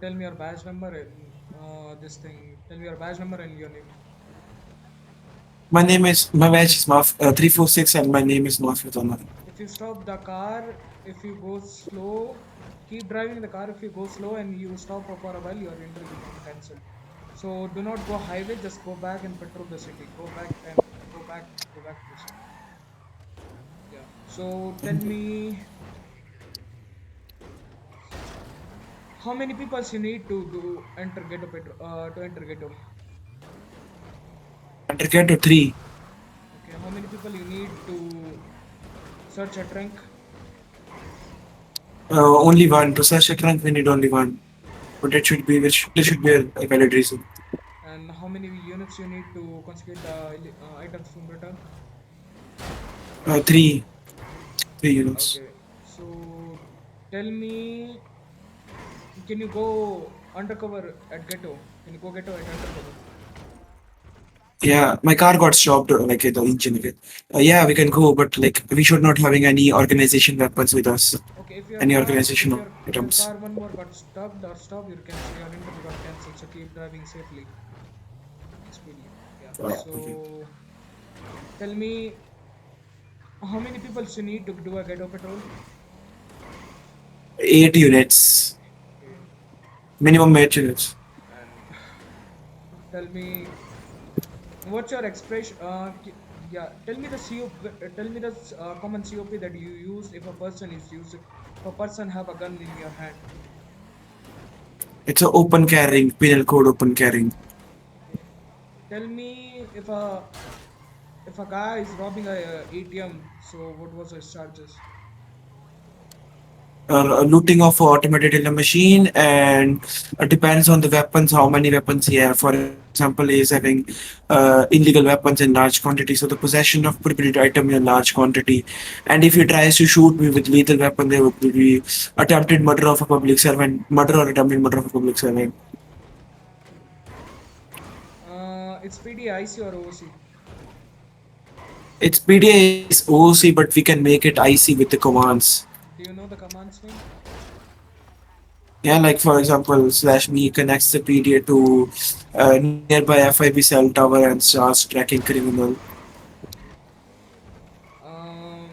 tell me your badge number and this thing. Tell me your badge number and your name. My badge is 346 and my name is Mafia Tanav. If you stop the car, if you go slow, keep driving the car. If you go slow and you stop for a while, your entry become cancelled. So do not go highway. Just go back and patrol the city. Go back and go back to the city. Yeah. So tell me, how many people you need to do enter ghetto to enter ghetto? Undercut to 3. Okay. How many people you need to search a trunk? Only one. To search a trunk, we need only one. But it should be, there should be a valid reason. And how many units you need to confiscate the items from return? 3. 3 units. Okay. So tell me, can you go undercover at ghetto? Can you go ghetto at undercover? Yeah, my car got stopped, like the engine again. Yeah, we can go, but like we should not having any organization weapons with us. Okay, if your Any car organization if your items. car one more got stuck or stopped, you can say your interview got cancelled. So keep driving safely, speedily. Yeah. Okay. So tell me, how many people you need to do a ghetto patrol? 8 units. Okay. Minimum 8 units. And tell me, what's your expression? Yeah. Tell me the COP. Tell me the common COP that you use if a person is using. If a person have a gun in your hand. It's a open carrying, penal code open carrying. Okay. Tell me if a guy is robbing a ATM. So what was his charges? Looting of automated teller machine and depends on the weapons, how many weapons he have. For example, he is having illegal weapons in large quantity, so the possession of prohibited item in large quantity. And if he tries to shoot me with lethal weapon, there would be attempted murder of a public servant, murder or attempted murder of a public servant. It's PD, IC or OC. Its PDA is OC, but we can make it IC with the commands. Do you know the command's name? Yeah, like for example, slash me connects the PDA to nearby FIB cell tower and starts tracking criminal. Okay. Um,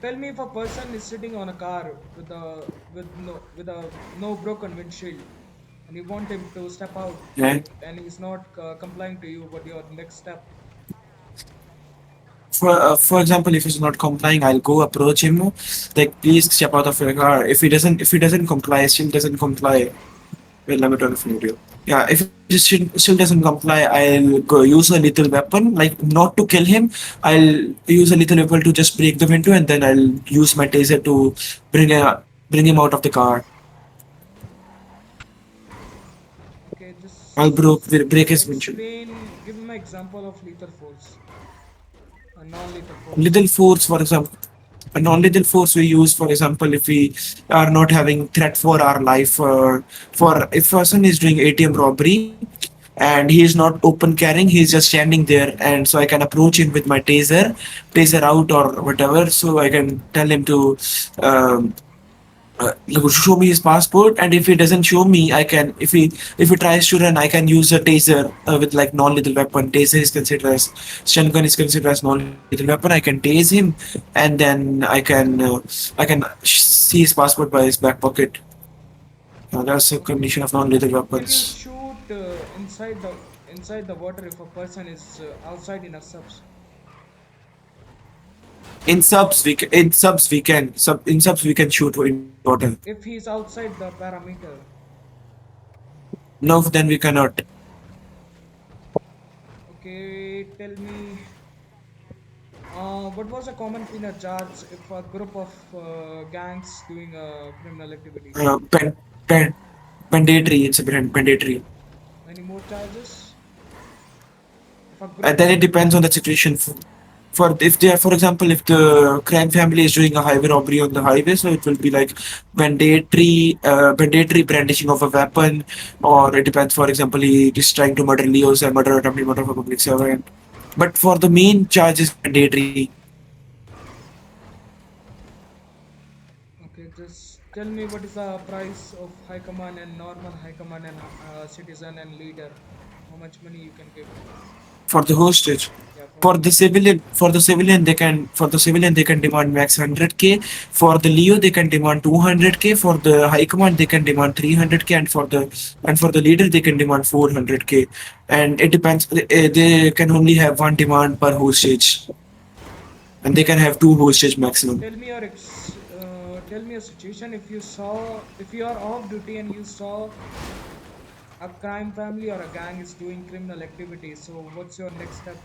Tell me if a person is sitting on a car with a no broken windshield, and you want him to step out, Yeah. and he's not complying to you. What your next step? For example, if he's not complying, I'll go approach him, like please step out of your car. If he doesn't comply, still doesn't comply. Well, let me turn off video. Yeah, if he still doesn't comply, I'll go use a little weapon, like not to kill him. I'll use a little weapon to just break the window, and then I'll use my taser to bring him out of the car. Okay, I'll break his windshield. explain. Give me an example of lethal force, a non-lethal force. Little force, for example, a non-lethal force we use, for example, if we are not having threat for our life, for if person is doing ATM robbery and he is not open carrying, he is just standing there, and so I can approach him with my taser out or whatever, so I can tell him to um, show me his passport, and if he doesn't show me, I can, if he tries to run, I can use a taser with like non-lethal weapon. Taser is considered as stun gun is considered as non-lethal weapon. I can tase him, and then I can see his passport by his back pocket. That's a Okay. condition of non-lethal Can you weapons. shoot inside the water if a person is outside in a subs? In subs we can shoot in water. If he's outside the parameter. No, then we cannot. Okay, tell me, what was a common penal charge if a group of gangs doing criminal activity? Uh, pen, pen, mandatory. It's a mandatory. Any more charges? If a And group then of it depends on the situation. For if they are, for example, if the crime family is doing a highway robbery on the highway, so it will be like mandatory brandishing of a weapon, or it depends. For example, he is trying to murder Leos and murder attempted murder of a public servant. But for the main charge is mandatory. okay, just Tell me what is the price of high command and normal high command and citizen and leader? How much money you can give? for the hostage. Yeah, for For the the hostage. civilian, they can demand max 100K. For the Leo, they can demand 200K. For the high command, they can demand 300K, and for the leader, they can demand 400K. And it depends. They can only have one demand per hostage, and they can have two hostage maximum. Tell me a situation if you are off duty and you saw a crime family or a gang is doing criminal activity. So what's your next step?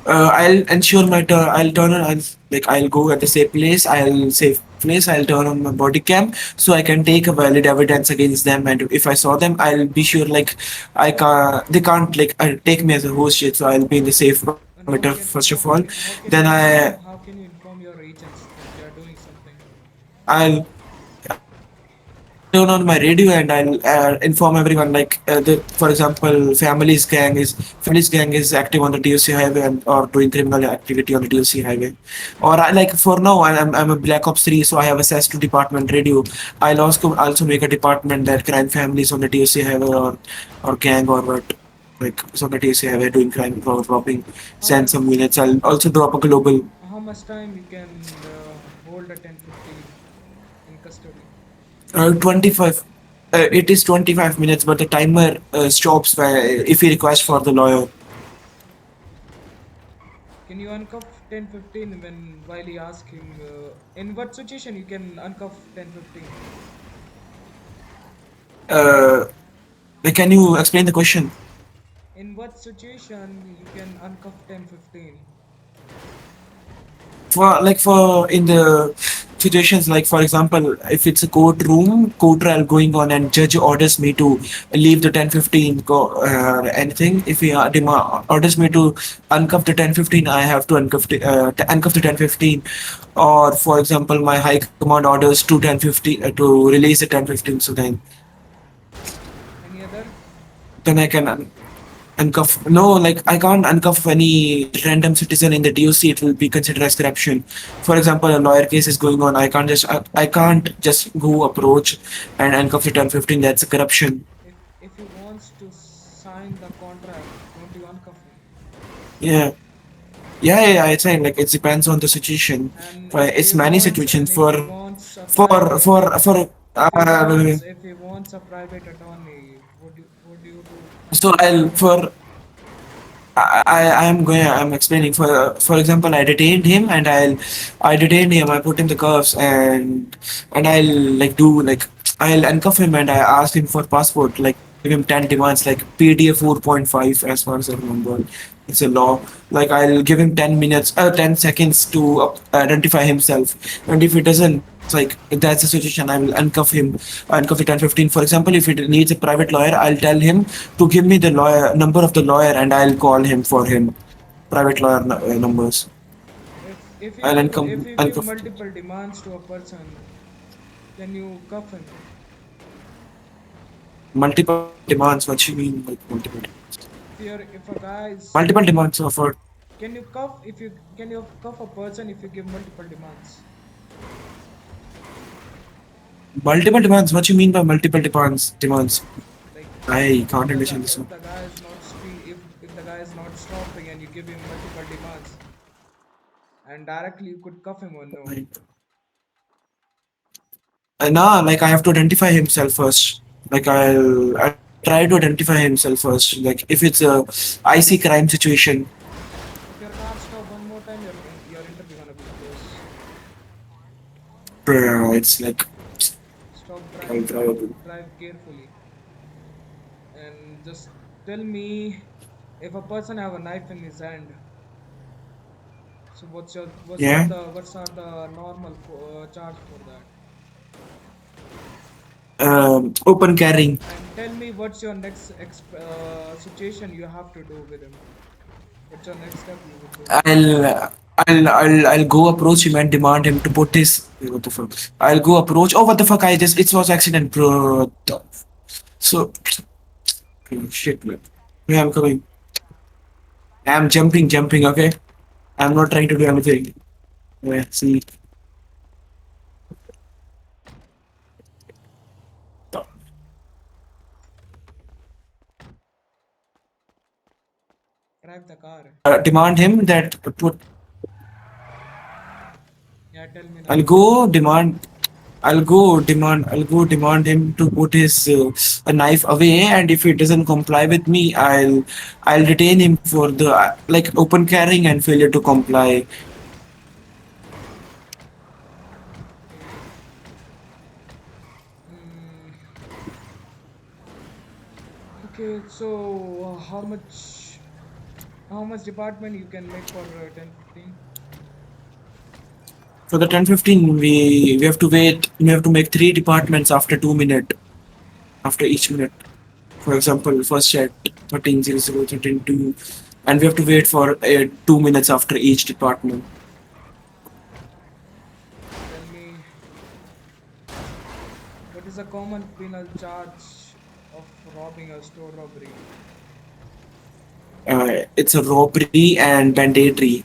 I'll ensure I'll turn on. I'll go at the safe place. I'll safe place. I'll turn on my body cam so I can take a valid evidence against them. And if I saw them, I'll be sure I can't. They can't take me as a host yet. So I'll be in the safe perimeter And first of all. how Then can you I inform your agents that they are doing something? I'll I'll turn on my radio and I'll inform everyone. For example, family's gang is active on the DOC highway and or doing criminal activity on the DOC highway. For now, I'm a Black Ops 3, so I have access to department radio. I'll also make a department that crime families on the DOC highway or gang or what is on the DOC highway doing crime or robbing. How Send some much units. I'll also drop a global how much time you can hold a 1015 in custody? 25. It is 25 minutes, but the timer stops if he requests for the lawyer. Can you uncuff 1015 when while you ask him in what situation you can uncuff 1015? Uh, can you explain the question? In what situation you can uncuff 1015? For in the situations like for example, if it's a court trial going on and judge orders me to leave the 1015 anything, if he orders me to uncuff the 1015, I have to uncuff the 1015. Or for example, my high command orders to 1015 to release the 1015, so Any other? then I can uncuff. No, I can't uncuff any random citizen in the DOC. It will be considered as corruption. For example, a lawyer case is going on. I can't just go approach and uncuff the 1015. That's a corruption. If he wants to sign the contract, don't you uncuff him? Yeah. Yeah. It's saying it depends on the situation. It's many situations If he wants a private if he wants a private attorney, would you do? so I'll for I'm explaining. For example, I detained him. I put him the cuffs and I'll I'll handcuff him and I asked him for passport. Give him 10 demands like PDF 4.5 as far as I remember. It's a law. I'll give him 10 minutes, 10 seconds to identify himself. And if he doesn't, if that's the situation, I will handcuff it 10-15. For example, if it needs a private lawyer, I'll tell him to give me the lawyer number of the lawyer and I'll call him for him. Private lawyer numbers. I'll If you give handcuff multiple demands to a person, can you cuff him? multiple demands. What you mean like multiple demands? If a guy is Multiple demands offered. can you cuff a person if you give multiple demands? Multiple demands. What you mean by multiple demands? Like I can't understand this if one. the guy is not if the guy is not stopping and you give him multiple demands and directly you could cuff him or no? Like, nah, I have to identify himself first. I'll try to identify himself first. If it's a icy crime situation, If your car stop one more time, your interview gonna be close. it's Stop I'll driving, try to. drive carefully, and just tell me if a person have a knife in his hand. So Yeah. what's are the normal charge for that? Open carrying. And tell me what's your next situation you have to do with him. What's your next step you would do? I'll go approach him and demand him to put his what the fuck. I'll go approach. Oh, what the fuck! It was accident, bro. So shit, man. Yeah, I'm coming. I'm jumping. Okay, I'm not trying to do anything. Yeah, see. Drive the car. demand him that put. Yeah, tell me I'll now. go demand. I'll go demand him to put his a knife away, and if he doesn't comply with me, I'll detain him for the like open carrying and failure to comply. Okay. Mm, okay. So how much department you can make for 10-15? For the 10-15, we have to wait. We have to make three departments after 2 minutes after each minute. For example, first chat 1300 13 and we have to wait for 2 minutes after each department. Tell me, what is a common penal charge of robbing a store robbery? It's a robbery and banditry.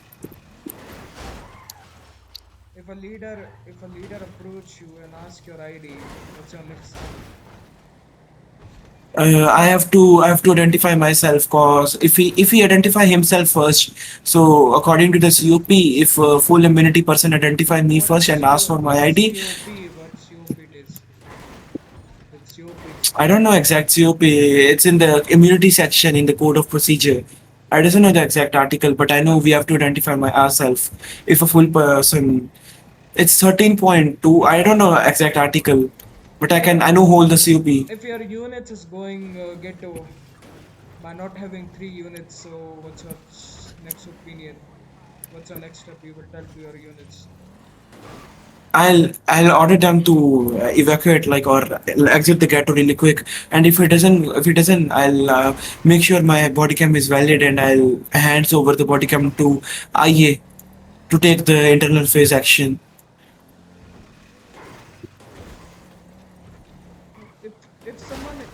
If a leader approach you and ask your ID, what's your next step? I have to identify myself cause if he identify himself first, so according to the COP, if full immunity person identify me first and ask for my What's ID, COP? What COP it is? With COP. I don't know exact COP. It's in the immunity section in the code of procedure. I doesn't know the exact article, but I know we have to identify my ourselves. If a full person, it's 13.2. I don't know exact article, but I know hold the COP. If your units is going ghetto by not having 3 units, so what's your next opinion? What's your next step you will tell to your units? I'll order them to evacuate like or exit the ghetto really quick. And if it doesn't, I'll make sure my body cam is valid and I'll hands over the body cam to IA to take the internal phase action.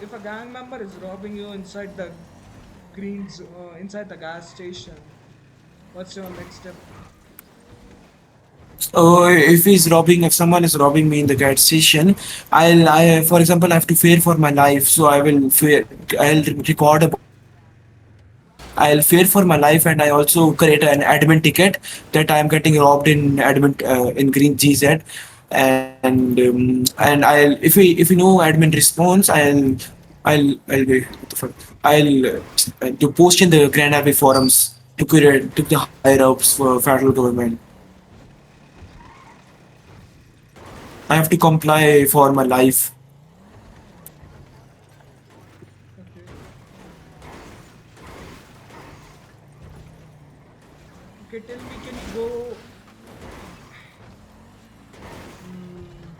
If a gang member is robbing you inside the gas station, what's your next step? If someone is robbing me in the gas station, for example, I have to fear for my life, so I'll record a body cam. I'll fear for my life, and I also create an admin ticket that I'm getting robbed in admin in Green GZ, and if we know admin response, I'll wait, what the fuck? To post in the Grand Abbey forums to the higher ups for federal government. I have to comply for my life. Okay. Okay, tell me, can you go? Mm,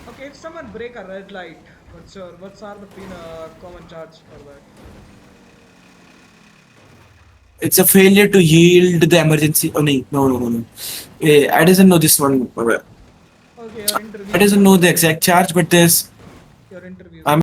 okay, if someone break a red light, what's are the common charge for that? It's a failure to yield the emergency. Oh, no. I doesn't know this one. Okay, your I interviews. doesn't know the exact charge, but there's Your interviews. I'm